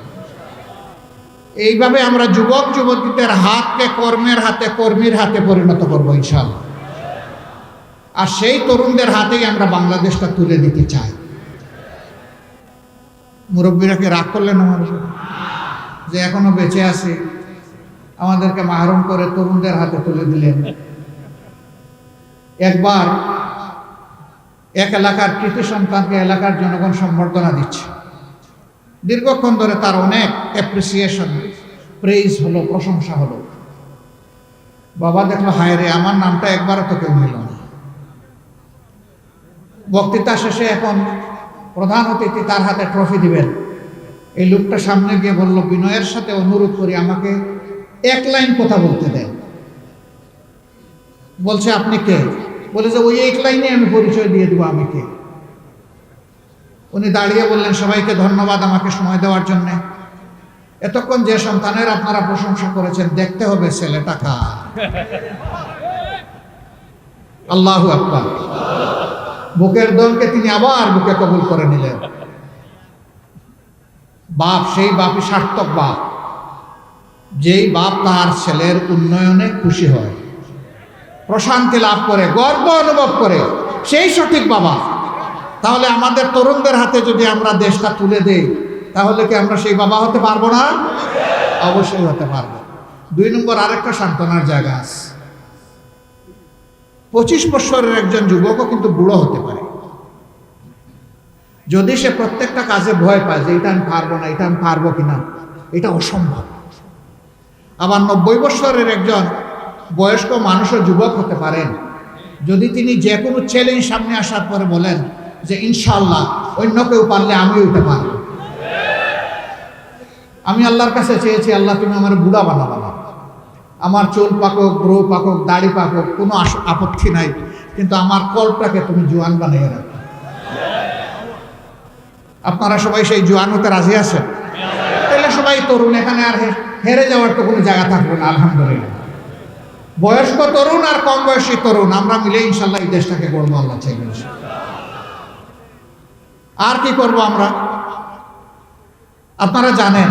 এইভাবে আমরা যুবক যুবতীদের হাতকে কর্মের হাতে, কর্মীর হাতে পরিণত করবো ইনশাআল্লাহ। আর সেই তরুণদের হাতেই আমরা বাংলাদেশটা তুলে দিতে চাই। মুরব্বীরা কি রাগ করলেন আমার যে এখনো বেঁচে আছে, আমাদেরকে মাহরুম করে তরুণদের হাতে তুলে দিলেন? একবার এক এলাকার কৃতি সন্তানকে এলাকার জনগণ সম্বর্ধনা দিচ্ছে, দীর্ঘক্ষণ ধরে তার অনেক অ্যাপ্রিসিয়েশন, প্রেইজ হলো, প্রশংসা হলো। বাবা দেখলো, হায় রে, আমার নামটা একবারও তো কেউ নিল না। বক্তৃতা শেষে এখন প্রধান অতিথি তার হাতে ট্রফি দিবেন। এই লোকটা সামনে গিয়ে বলল, বিনয়ের সাথে অনুরোধ করি আমাকে এক লাইন কথা বলতে দেন। বলছে, আপনি কে? বলে যে ওই এক লাইনে আমি পরিচয় দিয়ে দেবো আমি কে। উনি দাঁড়িয়ে বললেন, সবাইকে ধন্যবাদ আমাকে সময় দেওয়ার জন্য। এতক্ষণ যে সন্তানের আপনারা প্রশংসা করেছেন, দেখতে হবে ছেলেটা কার। আল্লাহু আকবার। বুকের দলকে তিনি আবার বুকে কবুল করে নিলেন। বাপ সেই বাপই সার্থক বাপ, যেই বাপ তার ছেলের উন্নয়নে খুশি হয়, প্রশান্তি লাভ করে, গর্ব অনুভব করে, সেই সঠিক বাবা। তাহলে আমাদের তরুণদের হাতে যদি আমরা দেশটা তুলে দেই, তাহলে কি আমরা সেই বাবা হতে পারবো না? অবশ্যই হতে পারবো। 2 নম্বর আরেকটা সান্ত্বনার জায়গা আছে। 25 বছরের একজন যুবকও কিন্তু বুড়ো হতে পারে, যদি সে প্রত্যেকটা কাজে ভয় পায় যে এটা আমি পারবো না, এটা আমি পারবো কিনা, এটা অসম্ভব। আবার 90 বছরের একজন বয়স্ক মানুষও যুবক হতে পারেন, যদি তিনি যে কোনো চ্যালেঞ্জ সামনে আসার পরে বলেন যে ইনশাআল্লাহ অন্য কেউ পারলে আমিও এটা পারব। আমি আল্লাহর কাছে চেয়েছি, আল্লাহ তুমি আমার বুড়া বানাবা না, আমার চুল পাকক, ব্রো পাকক, দাড়ি পাকক, কোনো আপত্তি নাই, কিন্তু আমার কল্পটাকে তুমি জোয়ান বানিয়ে রাখো। আপনারা সবাই সেই জোয়ান হতে রাজি আছেন? তাহলে সবাই তরুণ, এখানে আর হেরে যাওয়ার তো কোনো জায়গা থাকবে না। আলহামদুলিল্লাহ, বয়স্ক তরুণ আর কম বয়সী তরুণ আমরা মিলে ইনশাল্লাহ এই দেশটাকে গড়বো, আল্লাহ চাইবেন। আর কি করব আমরা? আপনারা জানেন,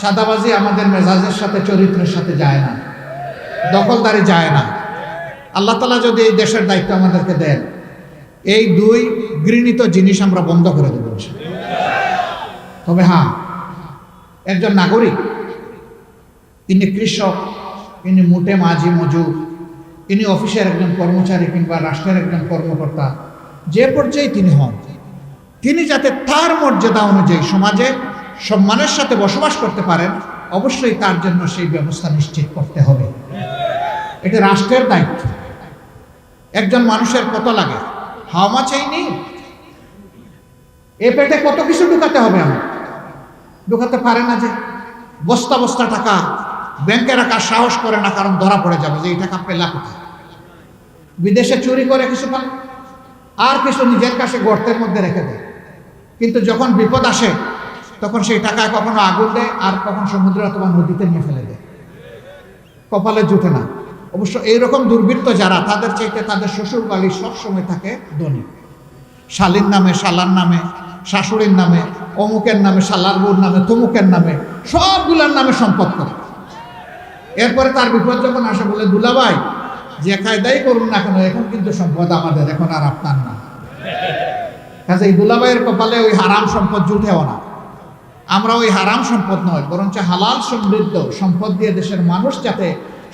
চাঁদাবাজি আমাদের মেজাজের সাথে, চরিত্রের সাথে যায় না, দখলদারি যায় না। আল্লাহ তাআলা যদি এই দেশের দায়িত্ব আমাদেরকে দেন, এই 2 ঘৃণিত জিনিস আমরা বন্ধ করে দেব। তবে হ্যাঁ, একজন নাগরিক, তিনি কৃষক, তিনি মুটে মাঝি মজুর, তিনি অফিসের একজন কর্মচারী কিংবা রাষ্ট্রের একজন কর্মকর্তা, যে পর্যায়ে তিনি হন, তিনি যাতে তার মর্যাদা অনুযায়ী সমাজে সম্মানের সাথে বসবাস করতে পারেন, অবশ্যই তার জন্য সেই ব্যবস্থা নিশ্চিত করতে হবে। এটা রাষ্ট্রের দায়িত্ব। একজন মানুষের কত লাগে? হাউ মাচ এই নিড? এ পেটে কত কিছু ঢুকাতে হবে, আমার ঢুকাতে পারে না। যে বস্তা বস্তা টাকা ব্যাংকে রাখার সাহস করে না, কারণ ধরা পড়ে যাবে যে এই টাকা পেলা কোথায়। বিদেশে চুরি করে কিছু পান, আর কিছু নিজের কাছে গর্তের মধ্যে রেখে দেয়। কিন্তু যখন বিপদ আসে তখন সেই টাকায় কখনো আগুন দেয়, আর কখন সমুদ্রে অথবা নদীতে নিয়ে ফেলে দেয়, কপালে জুটে না। অবশ্য এইরকম দুর্বৃত্ত যারা, তাদের চাইতে তাদের শ্বশুর বাড়ি সবসময় থাকে ধনী। শালীর নামে, শালার নামে, শাশুড়ির নামে, অমুকের নামে, শালার বউর নামে, তমুকের নামে, সবগুলার নামে সম্পদ করে। এরপরে তার বিপদ যখন আসে বলে, দুলাভাই যে কায়দাই করুন না কেন, এখন কিন্তু সম্পদ আমাদের, এখন আর আপনার না। কাজে এই দুলাভাইয়ের কপালে ওই হারাম সম্পদ জুটেও না। আমরা ওই হারাম সম্পদ নয়, বরঞ্চ হালাল সমৃদ্ধ সম্পদ দিয়ে দেশের মানুষ যাতে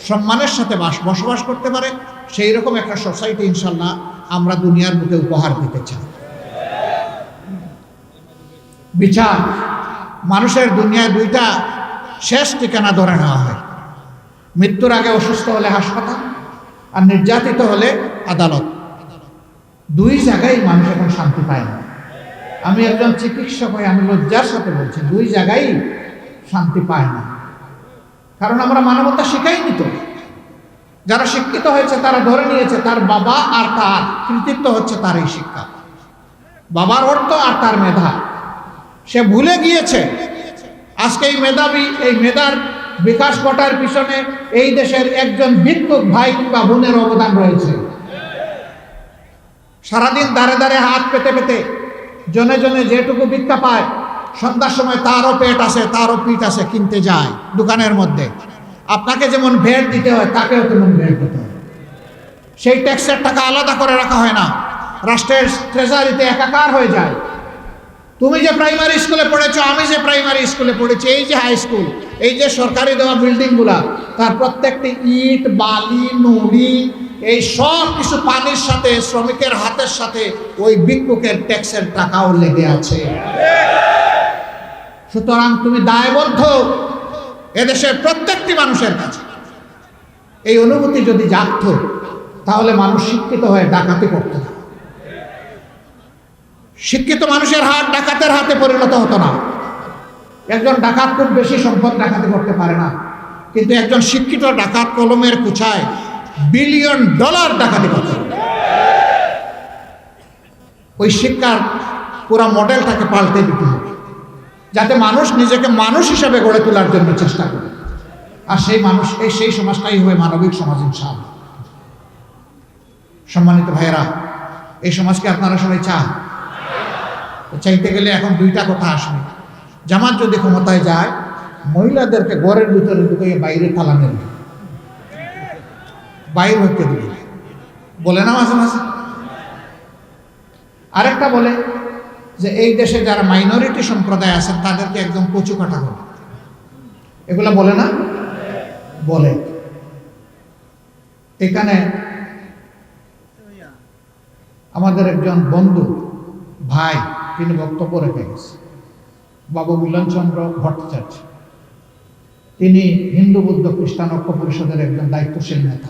সম্মানের সাথে বসবাস করতে পারে, সেই রকম একটা সোসাইটি ইনশাল্লাহ আমরা দুনিয়ার বুকে উপহার দিতে চাই। বিচার, মানুষের দুনিয়ায় দুইটা শেষ ঠিকানা ধরে নেওয়া হয়। মৃত্যুর আগে অসুস্থ হলে হাসপাতাল, আর নির্যাতিত হলে আদালত। দুই জায়গায় মানুষ এখন শান্তি পায় না। আমি একজন চিকিৎসক হয়ে আমি লজ্জার সাথে বলছি, দুই জায়গায় শান্তি পায় না। কারণ আমরা মানবতা শিখাইনি তো। যারা শিক্ষিত হয়েছে তারা ধরে নিয়েছে তার বাবা আর তার কৃতিত্ব হচ্ছে তার এই শিক্ষা, বাবার অর্থ আর তার মেধা। সে ভুলে গিয়েছে আজকে এই মেধাবী, এই মেধার বিকাশ ঘটার পিছনে এই দেশের একজন ভিক্ষুক ভাই কিংবা বোনের অবদান রয়েছে। সারাদিন দাঁড়ে দাঁড়ে হাত পেতে পেতে জনে জনে যেটুকু ভিক্ষা পায়, সন্ধ্যার সময় তারও পেট আছে, তারও পিঠ আছে, কিনতে যায় দোকানের মধ্যে। আপনাকে যেমন ভেট দিতে হয়, তাকেও তেমন ভেট দিতে হয়। সেই ট্যাক্সের টাকা আলাদা করে রাখা হয় না, রাষ্ট্রের ট্রেজারিতে একাকার হয়ে যায়। তুমি যে প্রাইমারি স্কুলে পড়েছো, আমি যে প্রাইমারি স্কুলে পড়েছি, এই যে হাই স্কুল, এই যে সরকারি দেওয়া বিল্ডিংগুলা, তার প্রত্যেকটি ইট, বালি, নুড়ি, এই সব কিছু পানির সাথে, শ্রমিকের হাতের সাথে ওই ভিক্ষুকের ট্যাক্সের টাকাও লেগে আছে। সুতরাং তুমি দায়বদ্ধ এদেশের প্রত্যেকটি মানুষের কাছে। এই অনুভূতি যদি জাগত, তাহলে মানুষ শিক্ষিত হয়ে ডাকাতি করতে না। শিক্ষিত মানুষের হাত ডাকাতের হাতে পরিণত হতো না। একজন ডাকাত খুব বেশি সম্পদ ডাকাতি করতে পারে না, কিন্তু একজন শিক্ষিত ডাকাত কলমের কুচায় বিলিয়ন ডলার ডাকাতি করতে পারে। ওই শিক্ষার পুরো মডেলটাকে পাল্টে দিতে হবে, যাতে মানুষ নিজেকে মানুষ হিসাবে গড়ে তোলার জন্য চেষ্টা করে। আর সেই মানুষ, সেই সমাজটাই হবে মানবিক সমাজ ইনশাআল্লাহ। সম্মানিত ভাইয়েরা, এই সমাজকে আপনারা সবাই চান। চাইতে গেলে এখন দুইটা কথা আসবে। জামাত যদি ক্ষমতায় যায়, মহিলাদেরকে ঘরের ভিতরে ঢুকে বাইরে তালা মেরে বাইরে হতে দিবে, বলে না মাঝে মাঝে। আরেকটা বলে যে এই দেশে যারা মাইনরিটি সম্প্রদায় আছেন তাদেরকে একদম কচু কাটা হবে, এগুলা বলে না? বলে। এখানে আমাদের একজন বন্ধু ভাই, তিনি বক্তব্য রেখে গেছে, বাবু মিলনচন্দ্র ভট্টাচার্য। তিনি হিন্দু বৌদ্ধ খ্রিস্টান ঐক্য পরিষদের একজন দায়িত্বশীল নেতা।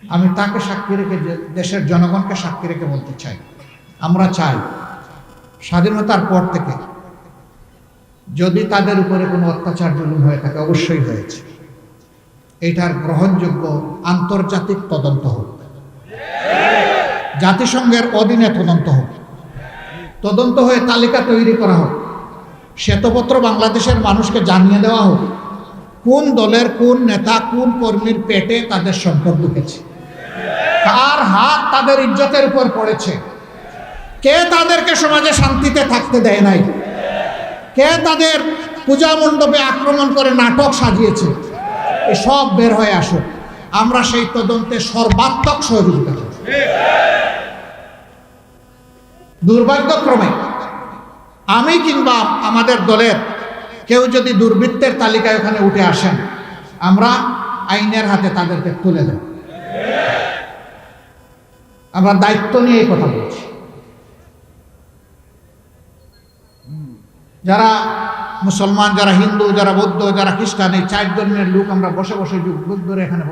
আমি তাকে সাক্ষী রেখে, দেশের জনগণকে সাক্ষী রেখে বলতে চাই, আমরা চাই স্বাধীনতার পর থেকে যদি তাদের উপরে কোনো অত্যাচার জুলুম হয়ে থাকে, অবশ্যই হয়েছে, এটার গ্রহণযোগ্য আন্তর্জাতিক তদন্ত হোক, জাতিসংঘের অধীনে তদন্ত হোক, তদন্ত হয়ে তালিকা তৈরি করা হোক, শ্বেতপত্র বাংলাদেশের মানুষকে জানিয়ে দেওয়া হোক কোন দলের কোন নেতা কোন কর্মীর পেটে তাদের সম্পদ ঢুকেছে, কার হাত তাদের ইজ্জতের উপর পড়েছে, কে তাদেরকে সমাজে শান্তিতে থাকতে দেয় নাই, কে তাদের পূজা মণ্ডপে আক্রমণ করে নাটক সাজিয়েছে, এসব বের হয়ে আসুক। আমরা সেই তদন্তে সর্বাত্মক সহযোগিতা করব। দুর্ভাগ্যক্রমে আমি কিংবা আমাদের দলের কেউ যদি দুর্বৃত্তের তালিকায় ওখানে উঠে আসেন, আমরা আইনের হাতে তাদেরকে তুলে দেব। আমরা দায়িত্ব নিয়ে এই কথা বলছি। যারা মুসলমান, যারা হিন্দু, যারা বৌদ্ধ, যারা খ্রিস্টান, এই চার ধর্মের লোক আমরা বসে বসে যুগ যুগ ধরে এখানে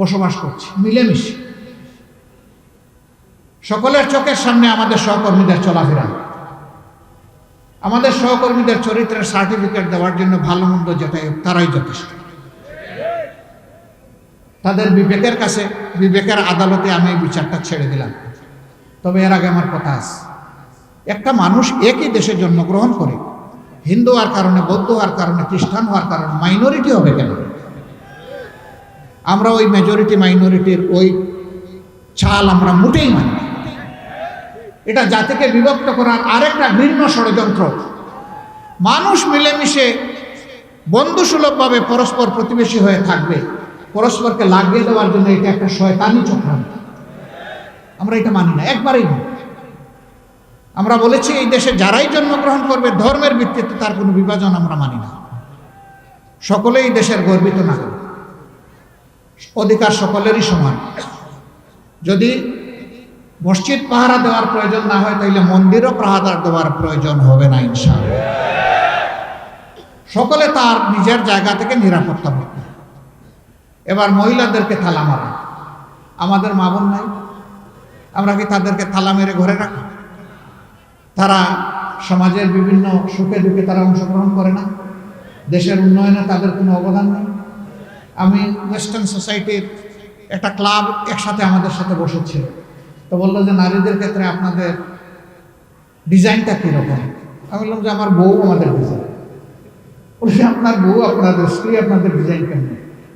বসবাস করছি মিলেমিশে। সকলের চোখের সামনে আমাদের সহকর্মীদের চলাফেরা, আমাদের সহকর্মীদের চরিত্রের সার্টিফিকেট দেওয়ার জন্য ভালো মন্দ যেটাই তারাই যথেষ্ট। তাদের বিবেকের কাছে, বিবেকের আদালতে আমি এই বিচারটা ছেড়ে দিলাম। তবে এর আগে আমার কথা আছে, একটা মানুষ একই দেশে জন্মগ্রহণ করে, হিন্দু হওয়ার কারণে, বৌদ্ধ হওয়ার কারণে, খ্রিস্টান হওয়ার কারণে মাইনরিটি হবে কেন? আমরা ওই মেজরিটি মাইনরিটির ওই চাল আমরা মোটেই মানি। এটা জাতিকে বিভক্ত করার আরেকটা ঘৃণ্য ষড়যন্ত্র। মানুষ মিলেমিশে বন্ধুসুলভভাবে পরস্পর প্রতিবেশী হয়ে থাকবে, পরস্পরকে লাগিয়ে দেওয়ার জন্য এটা একটা শয়তানি চক্রান্ত। আমরা এটা মানি না, একবারেই না। আমরা বলেছি এই দেশে যারাই জন্মগ্রহণ করবে ধর্মের ভিত্তিতে তার কোনো বিভাজন আমরা মানি না। সকলেই দেশের গর্বিত নাগরিক, অধিকার সকলেরই সমান। যদি মসজিদ পাহারা দেওয়ার প্রয়োজন না হয় তাহলে মন্দিরও পাহারা দেওয়ার প্রয়োজন হবে না ইনশাআল্লাহ। সকলে তার নিজের জায়গা থেকে নিরাপত্তা পাবে। এবার মহিলাদেরকে থালা মারা, আমাদের মা বোন নাই, আমরা কি তাদেরকে থালা মেরে ঘরে রাখি? তারা সমাজের বিভিন্ন সুখে দুঃখে তারা অংশগ্রহণ করে না, দেশের উন্নয়নে তাদের কোনো অবদান নেই। আমি ওয়েস্টার্ন সোসাইটির একটা ক্লাব একসাথে আমাদের সাথে বসেছিল, তো বললো যে নারীদের ক্ষেত্রে আপনাদের ডিজাইনটা কীরকম? আমি বললাম যে আমার বউ আমাদের ডিজাইন। বলছে আপনার বউ, আপনাদের স্ত্রী আপনাদের ডিজাইন কেন?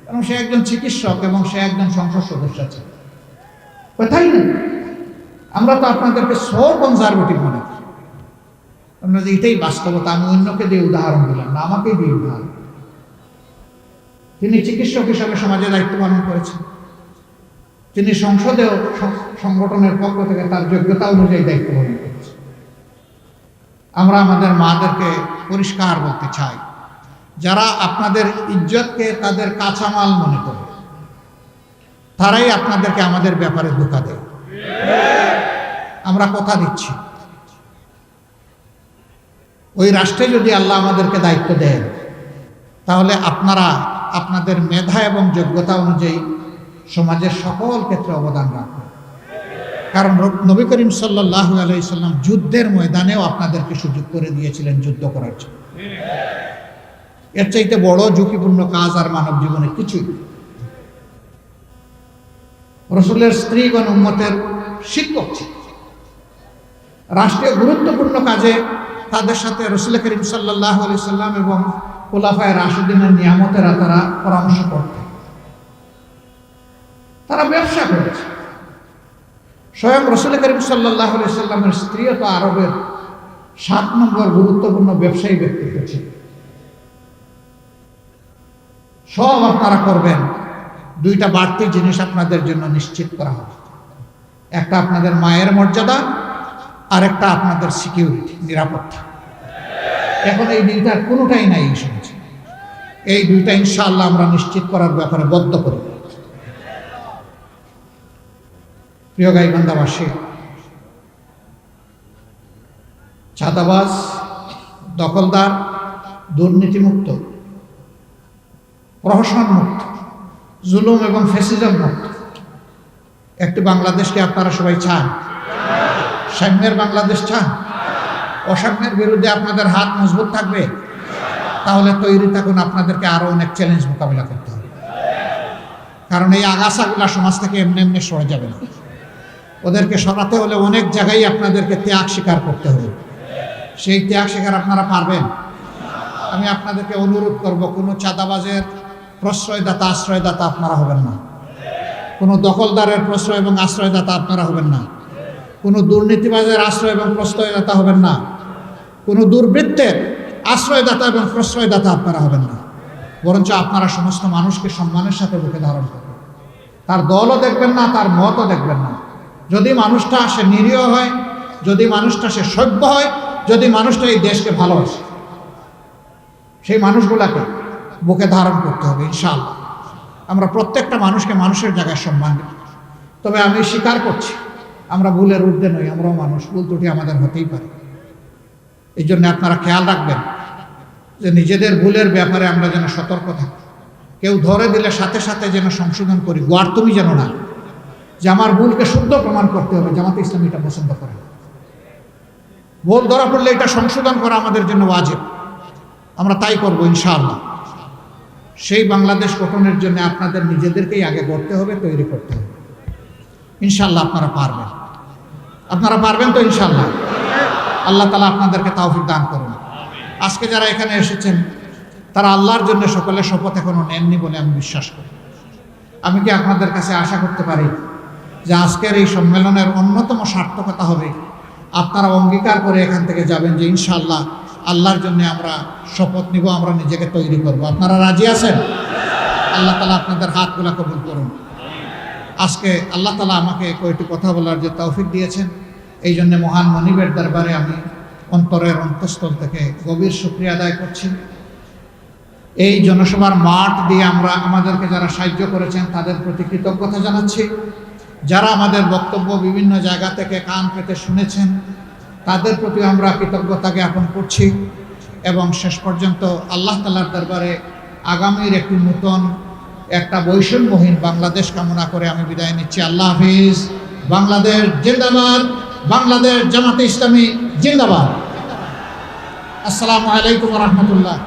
কারণ সে একজন চিকিৎসক এবং সে একজন সংসদ সদস্য আছে। কথাই নেই, আমরা তো আপনাদেরকে সো কনজারভেটিভ মনে করি। আমরা যে এটাই বাস্তবতা। আমি অন্যকে দিয়ে উদাহরণ দিলাম না, আমাকেই দিয়ে উদাহরণ। তিনি চিকিৎসক হিসাবে সমাজে দায়িত্ব পালন করেছেন, তিনি সংসদেও সংগঠনের পক্ষ থেকে তার যোগ্যতা অনুযায়ী দায়িত্ব পালন করেছেন। আমরা আমাদের মাদেরকে পরিষ্কার বলতে চাই, যারা আপনাদের ইজ্জতকে তাদের কাঁচামাল মনে করে তারাই আপনাদেরকে আমাদের ব্যাপারে ধোঁকা দেয়। আমরা কথা দিচ্ছি, ওই রাষ্ট্রে যদি আল্লাহ আমাদেরকে দায়িত্ব দেন তাহলে আপনারা আপনাদের মেধা এবং যোগ্যতা অনুযায়ী সমাজের সকল ক্ষেত্রে অবদান রাখবেন। কারণ নবী করিম সাল্লাল্লাহু আলাইহি সাল্লাম যুদ্ধের ময়দানেও আপনাদেরকে সুযোগ করে দিয়েছিলেন যুদ্ধ করার জন্য। এর চাইতে বড় ঝুঁকিপূর্ণ কাজ আর মানব জীবনে কিছুই। রাসূলের স্ত্রীগণ উম্মতের শিক্ষক ছিল, রাষ্ট্রীয় গুরুত্বপূর্ণ কাজে তাদের সাথে রাসূল করিম সাল্লাল্লাহু আলাইহি সাল্লাম এবং খুলাফায়ে রাশিদিনের নিয়ামতেরা তারা পরামর্শ করতেন। তারা ব্যবসা করেছে। স্বয়ং রাসূল করিম সাল্লাল্লাহু আলাইহি সাল্লামের স্ত্রীও তো আরবের 7 নম্বর গুরুত্বপূর্ণ ব্যবসায়ী ব্যক্তিত্ব ছিল। সব আপনারা করবেন, দুইটা বাড়তি জিনিস আপনাদের জন্য নিশ্চিত করা হবে। একটা আপনাদের মায়ের মর্যাদা, আর একটা আপনাদের সিকিউরিটি, নিরাপত্তা। এখন এই দুইটার কোনোটাই নাই এই সমাজে। এই দুইটা ইনশাআল্লাহ আমরা নিশ্চিত করার ব্যাপারে বদ্ধ করি। প্রিয় গাইবান্ধাবাসী, চাঁদাবাজ, দখলদার, দুর্নীতিমুক্ত, প্রহসন মুক্ত, জুলুম এবং ফ্যাসিজম মুক্ত একটি বাংলাদেশকে আপনারা সবাই চান? সাম্যের বাংলাদেশ চান? অসাম্যের বিরুদ্ধে আপনাদের হাত মজবুত থাকবে? তাহলে তৈরি থাকুন, আপনাদেরকে আরো অনেক চ্যালেঞ্জ মোকাবিলা করতে হবে। কারণ এই আগাছাগুলা সমাজ থেকে এমনি এমনি সরে যাবে না। ওদেরকে সরাতে হলে অনেক জায়গায় আপনাদেরকে ত্যাগ স্বীকার করতে হবে। সেই ত্যাগ স্বীকার আপনারা পারবেন? আমি আপনাদেরকে অনুরোধ করব, কোনো চাঁদাবাজের প্রশ্রয়দাতা আশ্রয়দাতা আপনারা হবেন না, কোনো দখলদারের প্রশ্রয় এবং আশ্রয়দাতা আপনারা হবেন না, কোনো দুর্নীতিবাজের আশ্রয় এবং প্রশ্রয়দাতা হবেন না, কোনো দুর্বৃত্তের আশ্রয়দাতা এবং প্রশ্রয়দাতা আপনারা হবেন না। বরঞ্চ আপনারা সমস্ত মানুষকে সম্মানের সাথে বুকে ধারণ করবেন। তার দলও দেখবেন না, তার মতও দেখবেন না। যদি মানুষটা সে নিরীহ হয়, যদি মানুষটা সে সভ্য হয়, যদি মানুষটা এই দেশকে ভালোবাসে, সেই মানুষগুলাকে বুকে ধারণ করতে হবে ইনশাআল্লাহ। আমরা প্রত্যেকটা মানুষকে মানুষের জায়গায় সম্মান দিই। তবে আমি স্বীকার করছি, আমরা ভুলের ঊর্ধ্বে নই, আমরাও মানুষ, ভুল ত্রুটি আমাদের হতেই পারে। এই জন্য আপনারা খেয়াল রাখবেন যে নিজেদের ভুলের ব্যাপারে আমরা যেন সতর্ক থাকি। কেউ ধরে দিলে সাথে সাথে যেন সংশোধন করি, গোয়ার তুমি যেন না। যে আমার ভুলকে শুদ্ধ প্রমাণ করতে হবে, জামাতে ইসলামী এটা পছন্দ করে। ভুল ধরা পড়লে এটা সংশোধন করা আমাদের জন্য ওয়াজিব, আমরা তাই করব ইনশাআল্লাহ। সেই বাংলাদেশ গঠনের জন্য আপনাদের নিজেদেরকেই আগে গড়তে হবে, তৈরি করতে হবে। ইনশাআল্লাহ আপনারা পারবেন, আপনারা পারবেন তো ইনশাআল্লাহ। আল্লাহ তাআলা আপনাদেরকে তৌফিক দান করুন। আজকে যারা এখানে এসেছেন তারা আল্লাহর জন্য সকলে শপথ এখনো নেননি বলে আমি বিশ্বাস করি। আমি কি আপনাদের কাছে আশা করতে পারি যে আজকের এই সম্মেলনের অন্যতম সার্থকতা হবে আপনারা অঙ্গীকার করে এখান থেকে যাবেন যে ইনশাআল্লাহ আল্লাহর জন্য আমরা শপথ নিব, আমরা নিজেকে তৈরি করব। আপনারা রাজি আছেন? আল্লাহ তাআলা আপনাদের হাতগুলা কবুল করুন। আজকে আল্লাহ তাআলা আমাকে কয়েকটি কথা বলার যে তৌফিক দিয়েছেন, এই জন্য মহান মনিবের দরবারে আমি অন্তরের অন্তঃস্থল থেকে গভীর শুকরিয়া আদায় করছি। এই জনসভার মাঠ দিয়ে আমাদেরকে যারা সাহায্য করেছেন তাদের প্রতি কৃতজ্ঞতা জানাচ্ছি। যারা আমাদের বক্তব্য বিভিন্ন জায়গা থেকে কান পেতে শুনেছেন তাদের প্রতি আমরা কৃতজ্ঞতা জ্ঞাপন করছি। এবং শেষ পর্যন্ত আল্লাহ তাআলার দরবারে আগামীর একটি নতুন একটা বৈষম্যহীন বাংলাদেশ কামনা করে আমি বিদায় নিচ্ছি। আল্লাহ হাফিজ। বাংলাদেশ জিন্দাবাদ, বাংলাদেশ জামাতে ইসলামী জিন্দাবাদ। আসসালামু আলাইকুম ওয়া রাহমাতুল্লাহ।